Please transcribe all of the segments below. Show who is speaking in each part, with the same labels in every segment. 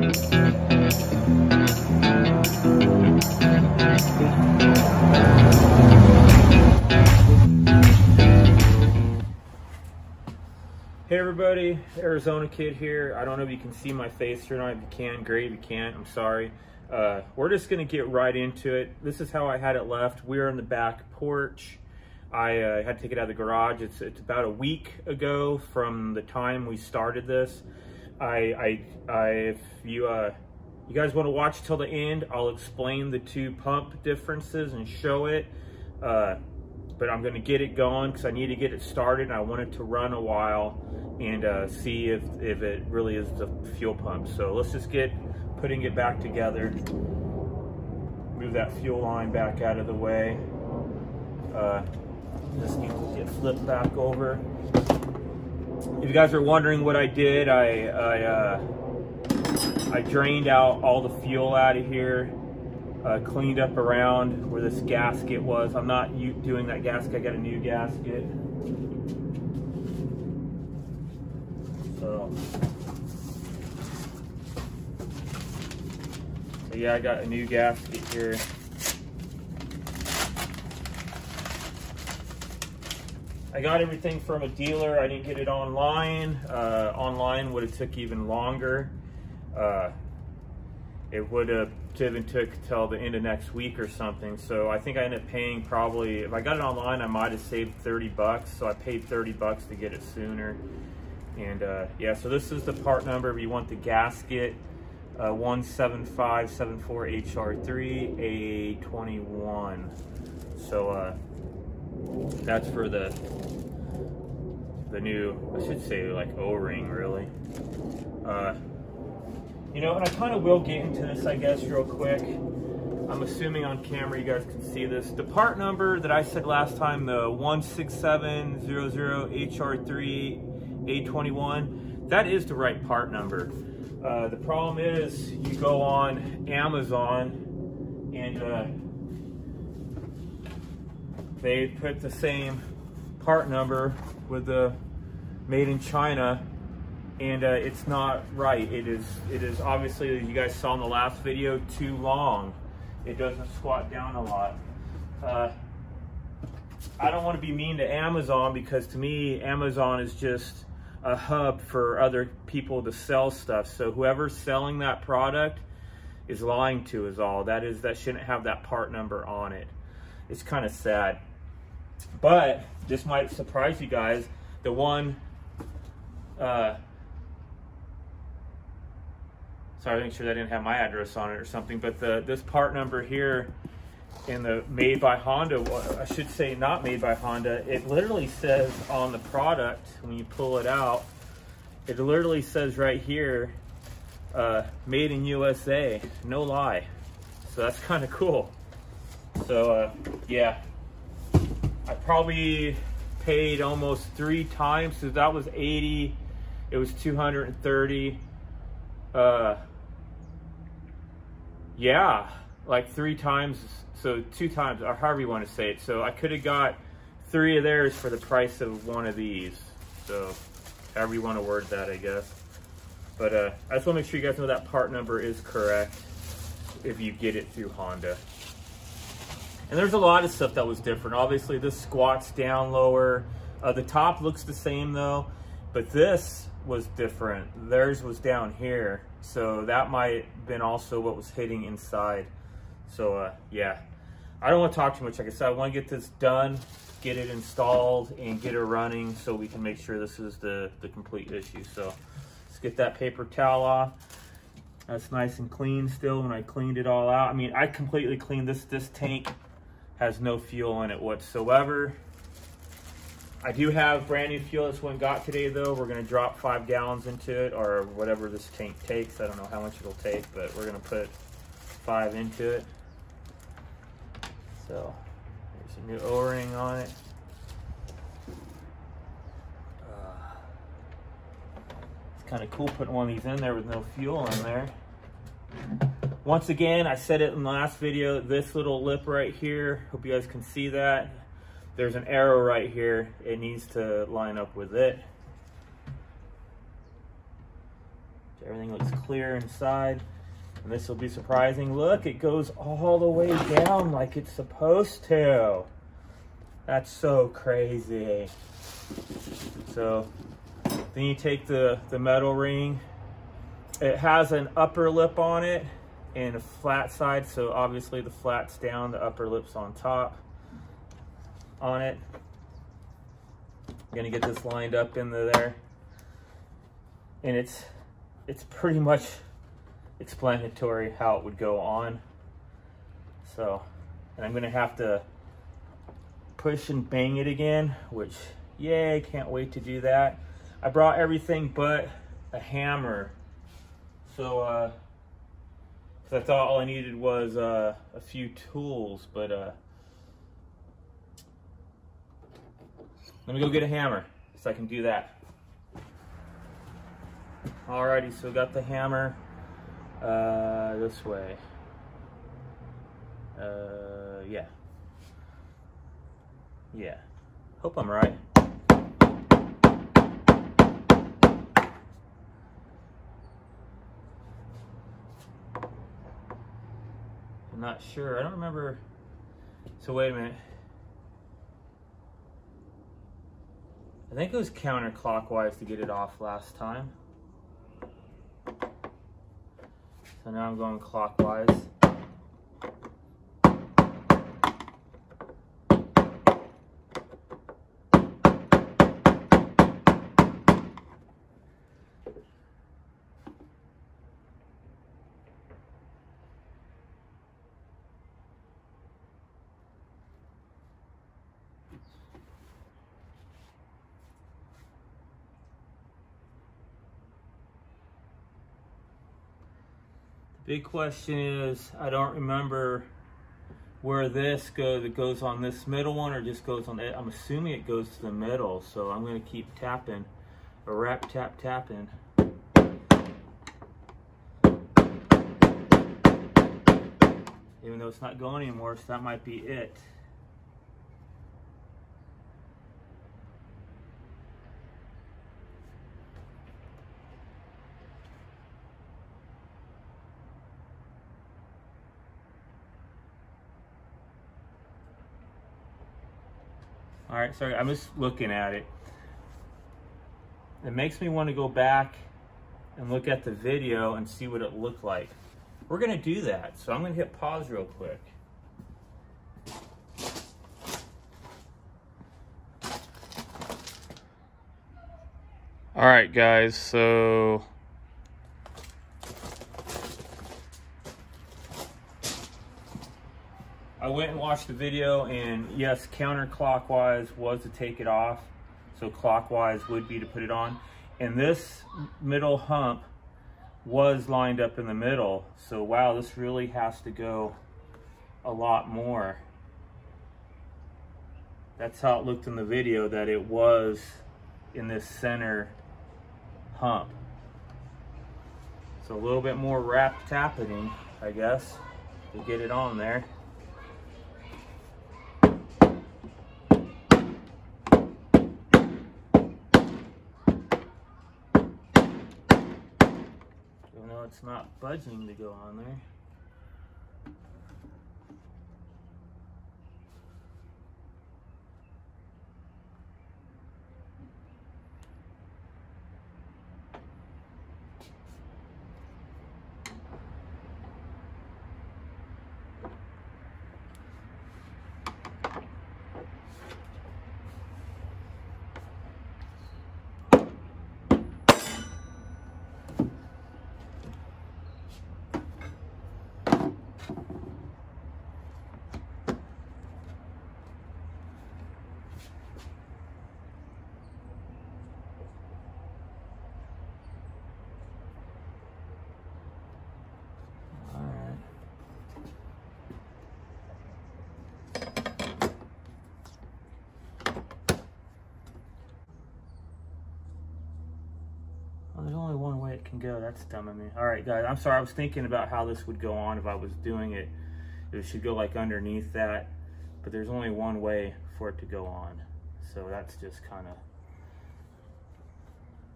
Speaker 1: Hey everybody, Arizona Kid here. I don't know if you can see my face or not. If you can, great. If you can't, I'm sorry. We're just gonna get right into it. This is how I had it left. We're in the back porch. I had to take it out of the garage. It's about a week ago from the time we started this. If you guys want to watch till the end, I'll explain the two pump differences and show it. But I'm gonna get it going because I need to get it started. I want it to run a while and see if it really is the fuel pump. So let's just get putting it back together. Move that fuel line back out of the way. Just need to get flipped back over. If you guys are wondering what I did, I drained out all the fuel out of here. Cleaned up around where this gasket was. I'm not doing that gasket, I got a new gasket. So yeah, I got a new gasket here. I got everything from a dealer. I didn't get it online. Online would have took even longer. It would have even took till the end of next week or something. So I think I ended up paying probably, if I got it online, I might have saved 30 bucks. So I paid 30 bucks to get it sooner. And yeah, so this is the part number if you want the gasket, 17574HR3A21. So that's for the new, I should say like O-ring really. You know, and I kind of will get into this, I guess, real quick. I'm assuming on camera you guys can see this. The part number that I said last time, the 16700HR3A21, that is the right part number. The problem is you go on Amazon and they put the same part number with the made in China, and it's not right. It is obviously, you guys saw in the last video, too long. It doesn't squat down a lot. I don't want to be mean to Amazon, because to me, Amazon is just a hub for other people to sell stuff. So whoever's selling that product is lying to us all. That shouldn't have that part number on it. It's kind of sad. But this might surprise you guys. The one, sorry, make sure that didn't have my address on it or something, but this part number here in the made by Honda, I should say not made by Honda, it literally says on the product, when you pull it out, it literally says right here, made in USA, no lie. So that's kind of cool. So yeah, I probably paid almost 3 times, so that was 80, it was 230. Yeah, like 3 times, so 2 times, or however you want to say it. So I could have got 3 of theirs for the price of 1 of these. So however you want to word that, I guess. But I just want to make sure you guys know that part number is correct if you get it through Honda. And there's a lot of stuff that was different. Obviously this squats down lower. The top looks the same though, but this was different. Theirs was down here. So that might have been also what was hitting inside. So yeah, I don't want to talk too much. Like I said, I want to get this done, get it installed, and get it running so we can make sure this is the complete issue. So let's get that paper towel off. That's nice and clean still when I cleaned it all out. I mean, I completely cleaned this. This tank has no fuel in it whatsoever. I do have brand new fuel. This one got today though. We're gonna drop 5 gallons into it, or whatever this tank takes. I don't know how much it'll take, but we're gonna put 5 into it. So there's a new O-ring on it. It's kind of cool putting one of these in there with no fuel in there. Once again, I said it in the last video, this little lip right here, hope you guys can see that. There's an arrow right here. It needs to line up with it. Everything looks clear inside. And this will be surprising. Look, it goes all the way down like it's supposed to. That's so crazy. So then you take the metal ring. It has an upper lip on it and a flat side. So obviously the flat's down, the upper lip's on top on it. I'm gonna get this lined up into there. And it's pretty much explanatory how it would go on. So, and I'm gonna have to push and bang it again, which, yay, can't wait to do that. I brought everything but a hammer. So, 'cause I thought all I needed was a few tools, but let me go get a hammer so I can do that. Alrighty, so got the hammer this way. Yeah. Hope I'm right. I'm not sure. I don't remember. So wait a minute. I think it was counterclockwise to get it off last time. So now I'm going clockwise. Big question is, I don't remember where this goes. It goes on this middle one or just goes on it. I'm assuming it goes to the middle, so I'm gonna keep tapping, or rap tap tapping. Even though it's not going anymore, so that might be it. All right, sorry, I'm just looking at it. It makes me want to go back and look at the video and see what it looked like. We're gonna do that, so I'm gonna hit pause real quick. All right, guys, so I went and watched the video, and yes, counterclockwise was to take it off. So clockwise would be to put it on. And this middle hump was lined up in the middle. So wow, this really has to go a lot more. That's how it looked in the video, that it was in this center hump. So a little bit more rap tapping, I guess, to get it on there. It's not budging to go on there. There's only one way it can go. That's dumb of me. All right, guys, I'm sorry. I was thinking about how this would go on if I was doing it. It should go like underneath that, but there's only one way for it to go on. So that's just kind of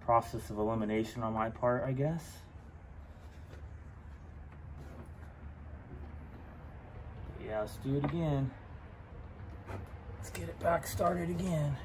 Speaker 1: process of elimination on my part, I guess. Yeah, let's do it again. Let's get it back started again.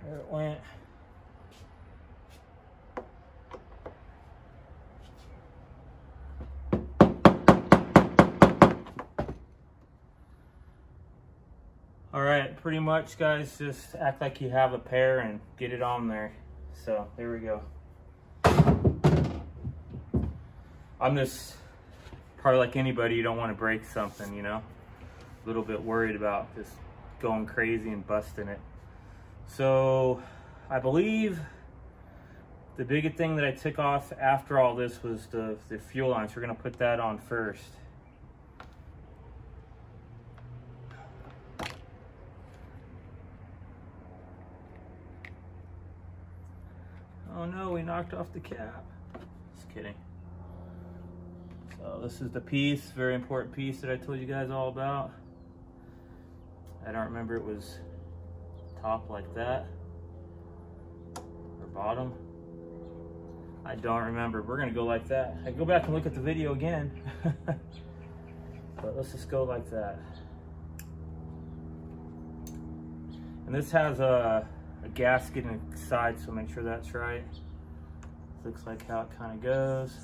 Speaker 1: There it went. All right, pretty much, guys, just act like you have a pair and get it on there. So there we go. I'm just probably like anybody, you don't want to break something, you know, a little bit worried about just going crazy and busting it. So I believe the big thing that I took off after all this was the fuel line. So we're gonna put that on first. Oh no, we knocked off the cap. Just kidding. So this is the piece, very important piece that I told you guys all about. I don't remember it was top like that or bottom. I don't remember. We're gonna go like that. I go back and look at the video again. But let's just go like that. And this has a gasket inside, so make sure that's right. Looks like how it kind of goes.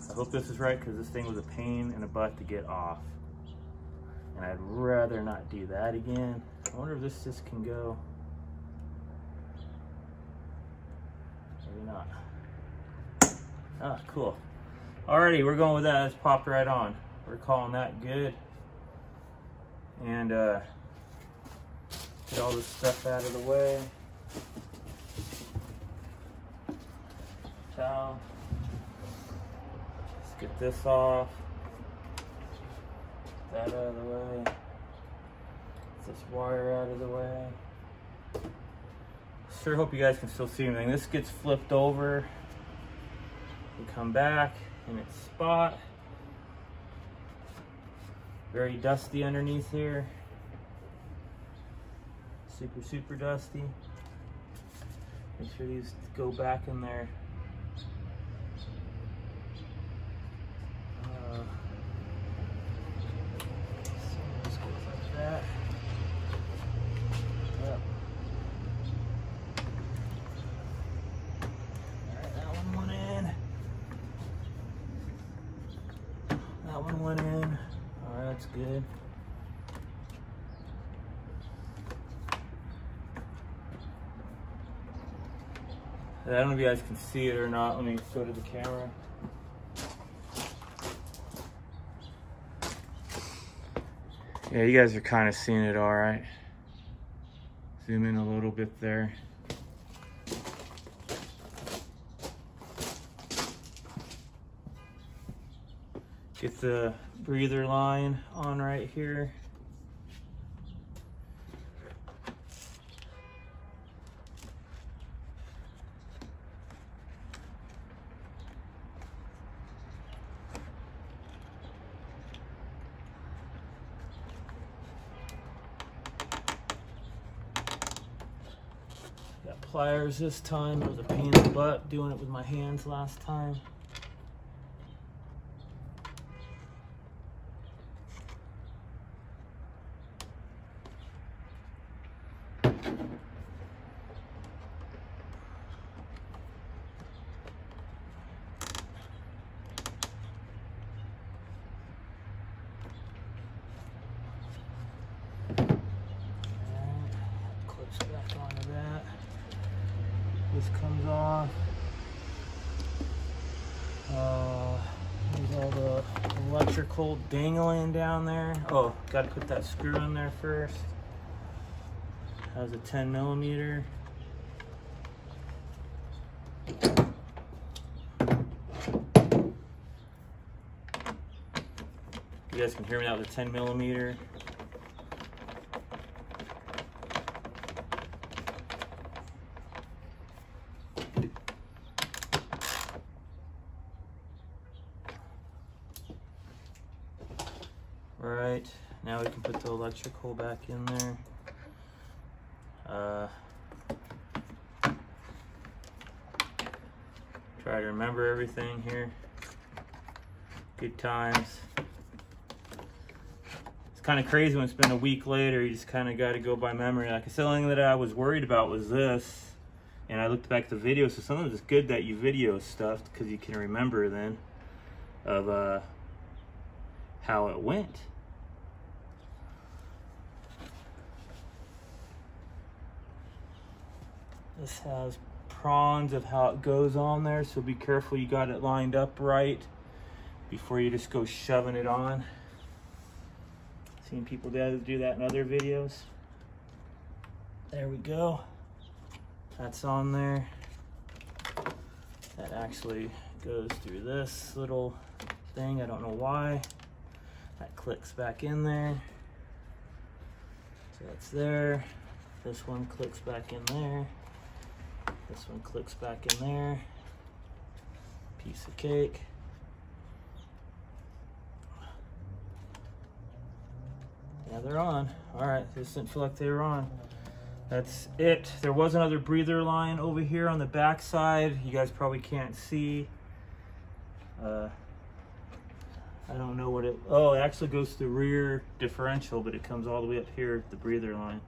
Speaker 1: I hope this is right, because this thing was a pain in the butt to get off. And I'd rather not do that again. I wonder if this just can go. Maybe not. Ah, cool. Alrighty, we're going with that. It's popped right on. We're calling that good. And get all this stuff out of the way. Towel. Let's get this off. That out of the way. Get this wire out of the way. Sure hope you guys can still see anything. This gets flipped over. We come back in its spot. Very dusty underneath here. Super, super dusty. Make sure these go back in there. So this goes like that. Yep. Alright, that one went in. That one went in. Alright, that's good. I don't know if you guys can see it or not. Let me go to the camera. Yeah, you guys are kind of seeing it all right. Zoom in a little bit there. Get the breather line on right here. Got pliers this time. It was a pain in the butt doing it with my hands last time. electrical dangling down there. Oh, got to put that screw in there first. Has a 10mm. You guys can hear me out with the 10mm. All right, now we can put the electrical back in there. Try to remember everything here. Good times. It's kind of crazy when it's been a week later. You just kind of got to go by memory. Like I said, the only thing that I was worried about was this, and I looked back at the video. So sometimes it's good that you video stuff because you can remember then of how it went. This has prongs of how it goes on there, so be careful you got it lined up right before you just go shoving it on. Seen people do that in other videos. There we go. That's on there. That actually goes through this little thing. I don't know why. That clicks back in there. So that's there. This one clicks back in there. This one clicks back in there. Piece of cake. Yeah, they're on. All right, this didn't feel like they were on. That's it. There was another breather line over here on the back side. You guys probably can't see. I don't know what it, oh, it actually goes to the rear differential, but it comes all the way up here, the breather line.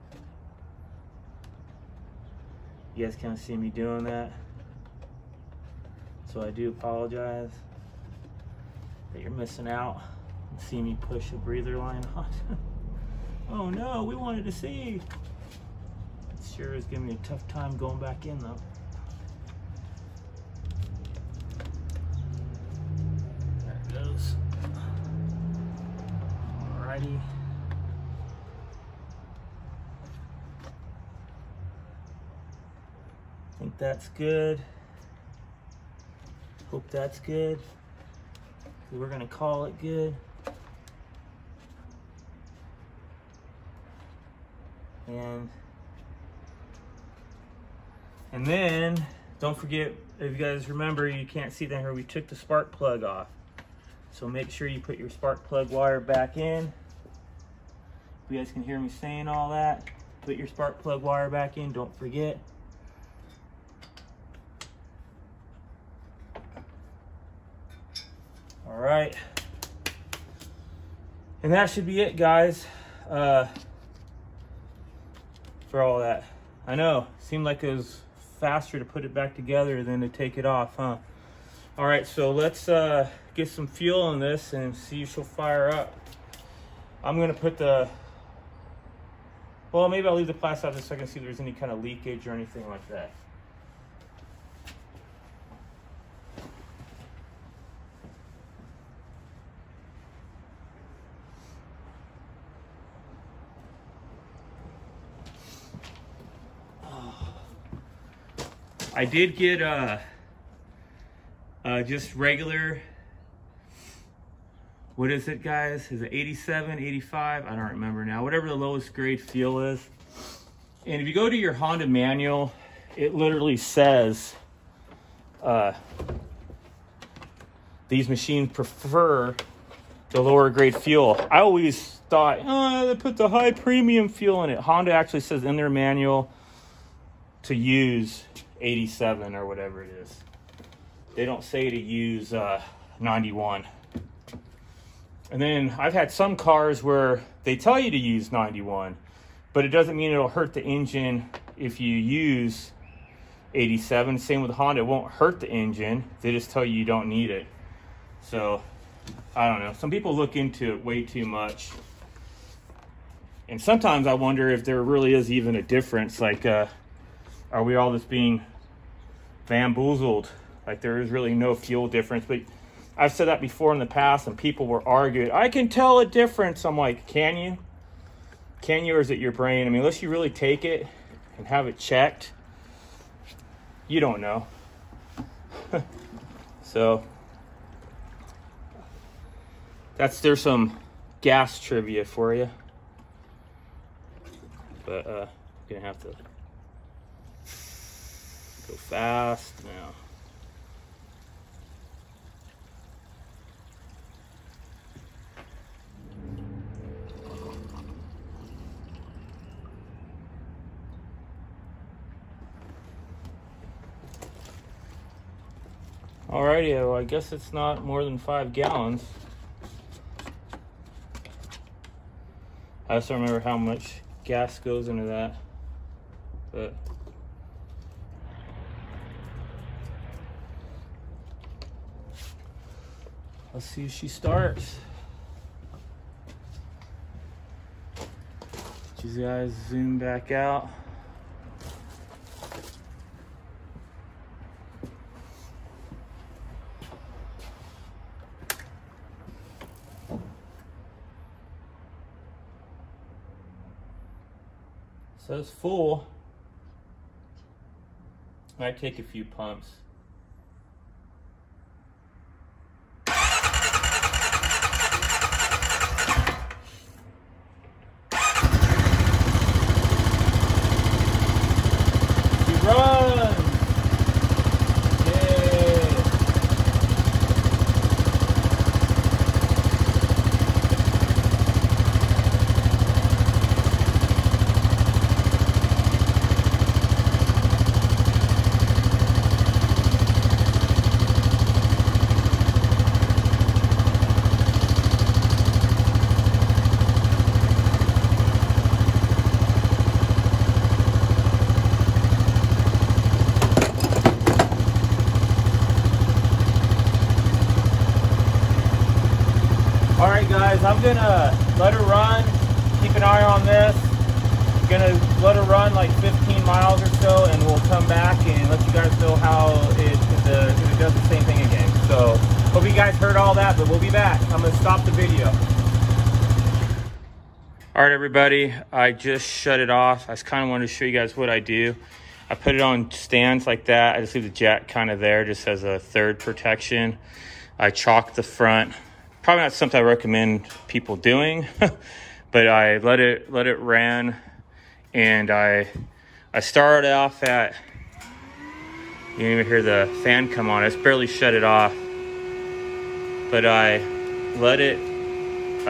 Speaker 1: You guys can't see me doing that. So I do apologize that you're missing out and see me push a breather line on. Oh no, we wanted to see. It sure is giving me a tough time going back in though. There it goes. Alrighty. I think that's good. Hope that's good. We're gonna call it good. And then don't forget, if you guys remember, you can't see down here, we took the spark plug off. So make sure you put your spark plug wire back in. If you guys can hear me saying all that, put your spark plug wire back in, don't forget. All right. And that should be it, guys, for all that. I know, seemed like it was faster to put it back together than to take it off, huh? All right, so let's get some fuel in this and see if she'll fire up. I'm gonna put the, well, maybe I'll leave the plastic out just so I can see if there's any kind of leakage or anything like that. I did get just regular, what is it, guys? Is it 87, 85? I don't remember now. Whatever the lowest grade fuel is. And if you go to your Honda manual, it literally says these machines prefer the lower grade fuel. I always thought, oh, they put the high premium fuel in it. Honda actually says in their manual to use 87 or whatever it is. They don't say to use 91. And then I've had some cars where they tell you to use 91, but it doesn't mean it'll hurt the engine if you use 87. Same with Honda, it won't hurt the engine. They just tell you don't need it. So, I don't know. Some people look into it way too much. And sometimes I wonder if there really is even a difference. Like, are we all just being bamboozled? Like there is really no fuel difference, but I've said that before in the past, and people were arguing, I can tell a difference. I'm like, can you? Can you, or is it your brain? I mean, unless you really take it and have it checked, you don't know. So there's some gas trivia for you. But I'm gonna have to go fast now. Alrighty, well, I guess it's not more than 5 gallons. I just don't remember how much gas goes into that, but let's see if she starts. These guys zoom back out. So it's full. Might take a few pumps. She runs! Alright guys, I'm gonna let her run, keep an eye on this. I'm gonna let her run like 15 miles or so, and we'll come back and let you guys know how if it does the same thing again. So, hope you guys heard all that, but we'll be back. I'm gonna stop the video. Alright everybody, I just shut it off. I just kind of wanted to show you guys what I do. I put it on stands like that. I just leave the jack kind of there, just as a third protection. I chalk the front. Probably not something I recommend people doing, but I let it ran, and I started off at, you didn't even hear the fan come on. I just barely shut it off, but I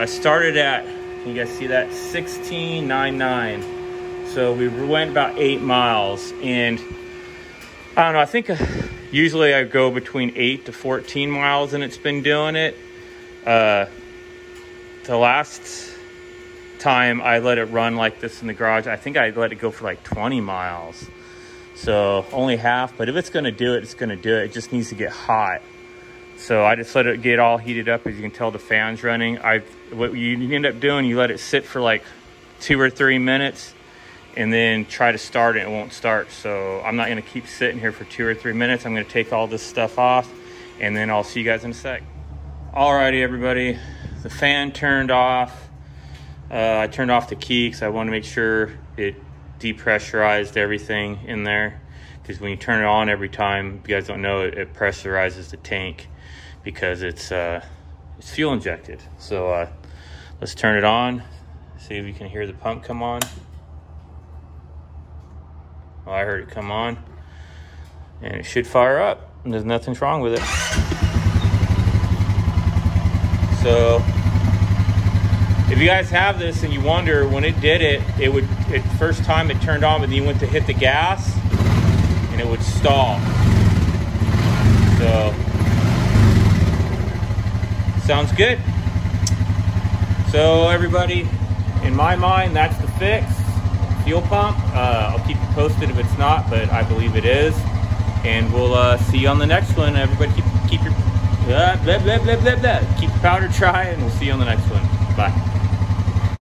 Speaker 1: started at, can you guys see that? 16.99. So we went about 8 miles, and I don't know, I think usually I go between 8 to 14 miles, and it's been doing it. The last time I let it run like this in the garage, I think I let it go for like 20 miles. So only half, but if it's gonna do it, it's gonna do it. It just needs to get hot. So I just let it get all heated up. As you can tell, the fan's running. What you end up doing, you let it sit for like 2 or 3 minutes, and then try to start it, it won't start. So I'm not gonna keep sitting here for 2 or 3 minutes. I'm gonna take all this stuff off, and then I'll see you guys in a sec. Alrighty everybody, the fan turned off. I turned off the key because I want to make sure it depressurized everything in there, because when you turn it on every time, if you guys don't know, it pressurizes the tank because it's fuel injected. So let's turn it on, see if you can hear the pump come on. Oh, I heard it come on, and it should fire up, and there's nothing wrong with it. So if you guys have this and you wonder, when it did it, first time it turned on, but then you went to hit the gas and it would stall. So sounds good. So everybody, in my mind, that's the fix. Fuel pump. I'll keep you posted if it's not, but I believe it is. And we'll see you on the next one. Everybody keep your keep your powder dry, and we'll see you on the next one. Bye.